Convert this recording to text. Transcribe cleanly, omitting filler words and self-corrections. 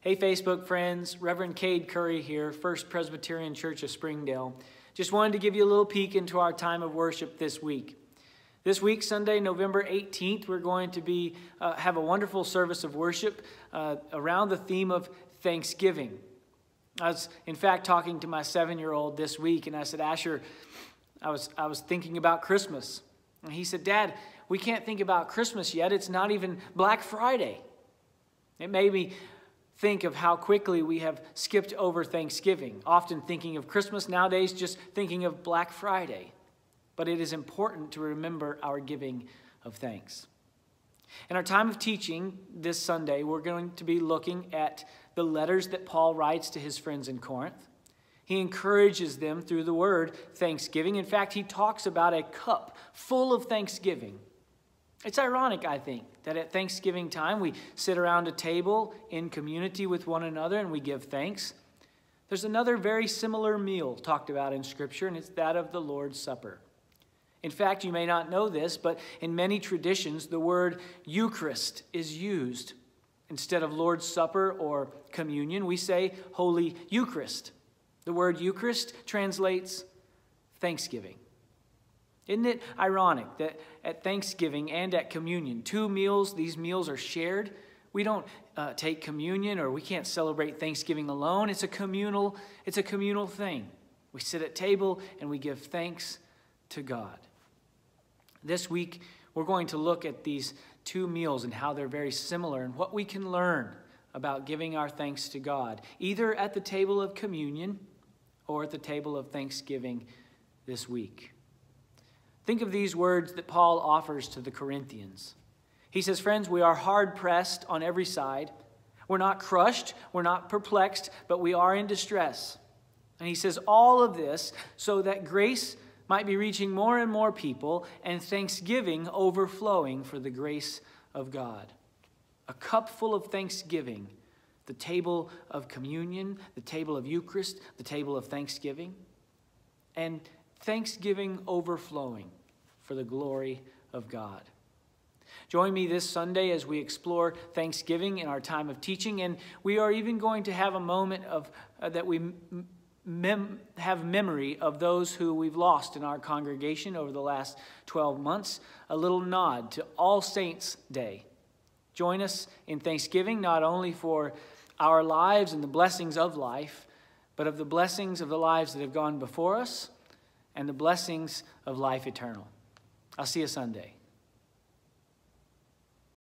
Hey Facebook friends, Reverend Cade Curry here, First Presbyterian Church of Springdale. Just wanted to give you a little peek into our time of worship this week. This week, Sunday, November 18th, we're going to have a wonderful service of worship around the theme of Thanksgiving. I was, in fact, talking to my 7-year-old this week, and I said, Asher, I was thinking about Christmas. And he said, Dad, we can't think about Christmas yet. It's not even Black Friday. It made me think of how quickly we have skipped over Thanksgiving, often thinking of Christmas, nowadays just thinking of Black Friday. But it is important to remember our giving of thanks. In our time of teaching this Sunday, we're going to be looking at the letters that Paul writes to his friends in Corinth. He encourages them through the word thanksgiving. In fact, he talks about a cup full of thanksgiving. It's ironic, I think, that at Thanksgiving time we sit around a table in community with one another and we give thanks. There's another very similar meal talked about in Scripture, and it's that of the Lord's Supper. In fact, you may not know this, but in many traditions, the word Eucharist is used. Instead of Lord's Supper or communion, we say Holy Eucharist. The word Eucharist translates Thanksgiving. Isn't it ironic that at Thanksgiving and at communion, these meals are shared? We don't take communion, or we can't celebrate Thanksgiving alone. It's a communal thing. We sit at table and we give thanks to God. This week, we're going to look at these two meals and how they're very similar and what we can learn about giving our thanks to God, either at the table of communion or at the table of Thanksgiving this week. Think of these words that Paul offers to the Corinthians. He says, friends, we are hard-pressed on every side. We're not crushed, we're not perplexed, but we are in distress. And he says all of this so that grace might be reaching more and more people and thanksgiving overflowing for the grace of God. A cup full of thanksgiving, the table of communion, the table of Eucharist, the table of thanksgiving, and thanksgiving overflowing for the glory of God. Join me this Sunday as we explore Thanksgiving in our time of teaching, and we are even going to have a moment of that we have memory of those who we've lost in our congregation over the last 12 months, a little nod to All Saints' Day. Join us in Thanksgiving, not only for our lives and the blessings of life, but of the blessings of the lives that have gone before us and the blessings of life eternal. I'll see you Sunday.